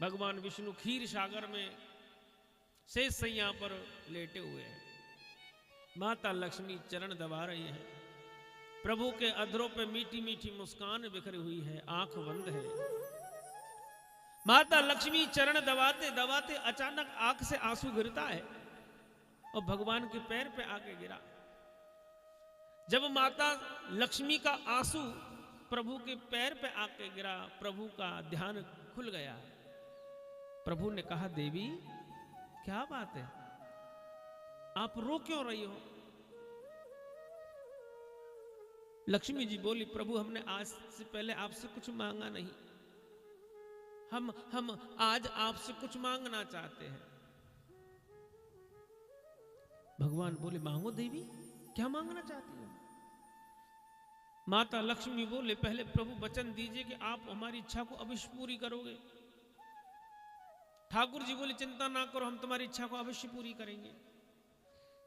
भगवान विष्णु क्षीर सागर में शेष सैया पर लेटे हुए हैं। माता लक्ष्मी चरण दबा रही है। प्रभु के अधरों पे मीठी मीठी मुस्कान बिखरी हुई है, आंख बंद है। माता लक्ष्मी चरण दबाते दबाते अचानक आंख से आंसू गिरता है और भगवान के पैर पे आके गिरा। जब माता लक्ष्मी का आंसू प्रभु के पैर पे आके गिरा, प्रभु का ध्यान खुल गया। प्रभु ने कहा, देवी क्या बात है, आप रो क्यों रही हो? लक्ष्मी जी बोली, प्रभु हमने आज से पहले आपसे कुछ मांगा नहीं, हम आज आपसे कुछ मांगना चाहते हैं। भगवान बोले, मांगो देवी, क्या मांगना चाहती हो? माता लक्ष्मी बोले, पहले प्रभु वचन दीजिए कि आप हमारी इच्छा को अवश्य पूरी करोगे। ठाकुर जी बोले, चिंता ना करो, हम तुम्हारी इच्छा को अवश्य पूरी करेंगे।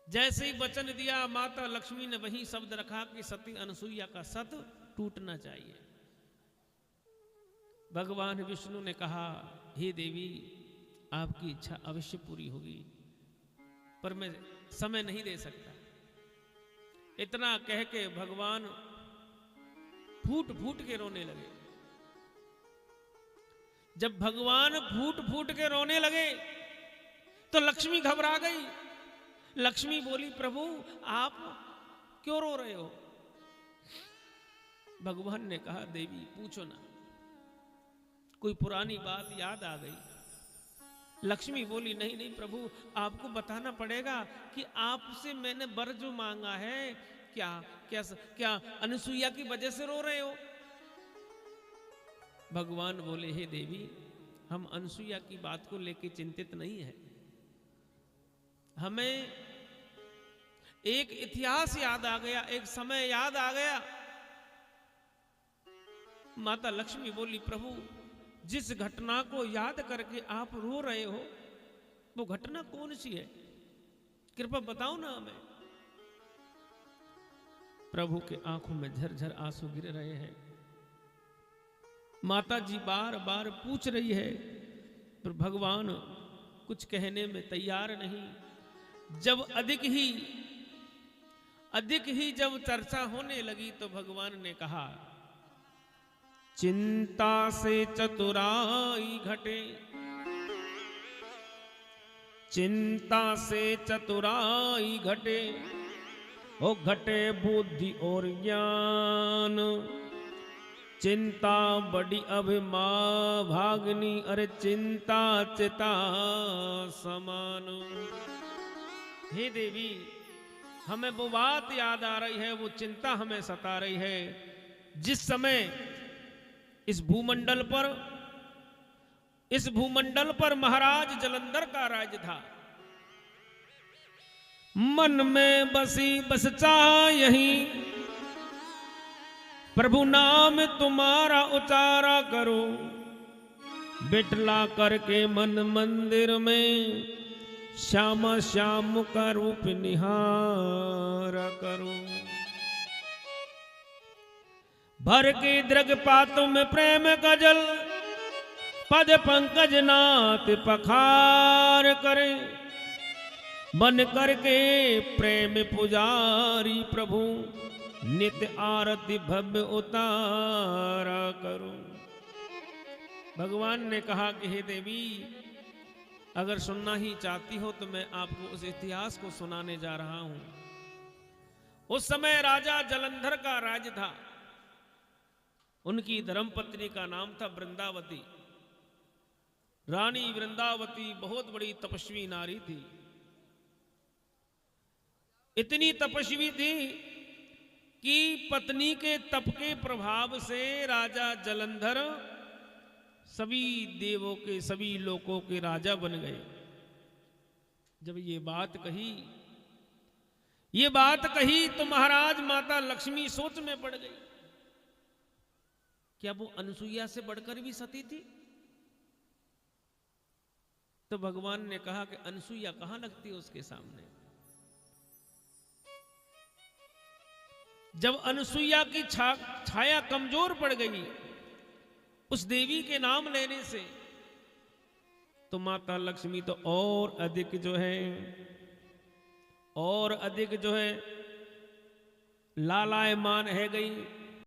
जैसे ही वचन दिया, माता लक्ष्मी ने वही शब्द रखा कि सती अनसुईया का सत टूटना चाहिए। भगवान विष्णु ने कहा, हे देवी, आपकी इच्छा अवश्य पूरी होगी, पर मैं समय नहीं दे सकता। इतना कह के भगवान फूट फूट के रोने लगे। जब भगवान फूट फूट के रोने लगे तो लक्ष्मी घबरा गई। लक्ष्मी बोली, प्रभु आप क्यों रो रहे हो? भगवान ने कहा, देवी पूछो ना, कोई पुरानी बात याद आ गई। लक्ष्मी बोली, नहीं नहीं प्रभु, आपको बताना पड़ेगा कि आपसे मैंने वर जो मांगा है, क्या क्या क्या अनसुईया की वजह से रो रहे हो? भगवान बोले, हे देवी, हम अनसुईया की बात को लेकर चिंतित नहीं है। हमें एक इतिहास याद आ गया, एक समय याद आ गया। माता लक्ष्मी बोली, प्रभु जिस घटना को याद करके आप रो रहे हो, वो घटना कौन सी है? कृपया बताओ ना हमें। प्रभु के आंखों में झरझर आंसू गिर रहे हैं। माता जी बार बार पूछ रही है, पर भगवान कुछ कहने में तैयार नहीं। जब अधिक ही जब चर्चा होने लगी तो भगवान ने कहा, चिंता से चतुराई घटे, चिंता से चतुराई घटे, ओ घटे बुद्धि और ज्ञान। चिंता बड़ी अभिमा भागनी, अरे चिंता चिता समान। हे देवी, हमें वो बात याद आ रही है, वो चिंता हमें सता रही है। जिस समय इस भूमंडल पर महाराज जलंधर का राज्य था, मन में बसी बस चाह यहीं, प्रभु नाम तुम्हारा उचारा करो, बिटला करके मन मंदिर में श्यामा श्याम का रूप निहारा करो। भर के दृग पातों में प्रेम का जल, पद पंकज नाथ पखार करे, बन करके प्रेम पुजारी प्रभु नित्य आरती भव्य उतारा करो। भगवान ने कहा कि हे देवी, अगर सुनना ही चाहती हो तो मैं आपको उस इतिहास को सुनाने जा रहा हूं। उस समय राजा जलंधर का राज्य था। उनकी धर्मपत्नी का नाम था वृंदावती। रानी वृंदावती बहुत बड़ी तपस्वी नारी थी। इतनी तपस्वी थी कि पत्नी के तप के प्रभाव से राजा जलंधर सभी देवों के, सभी लोकों के राजा बन गए। जब ये बात कही तो महाराज माता लक्ष्मी सोच में पड़ गई। क्या वो अनसुईया से बढ़कर भी सती थी? तो भगवान ने कहा कि अनसुईया कहां लगती है उसके सामने। जब अनसुईया की छाया कमजोर पड़ गई उस देवी के नाम लेने से, तो माता लक्ष्मी तो और अधिक जो है, और अधिक जो है लालायमान है गई।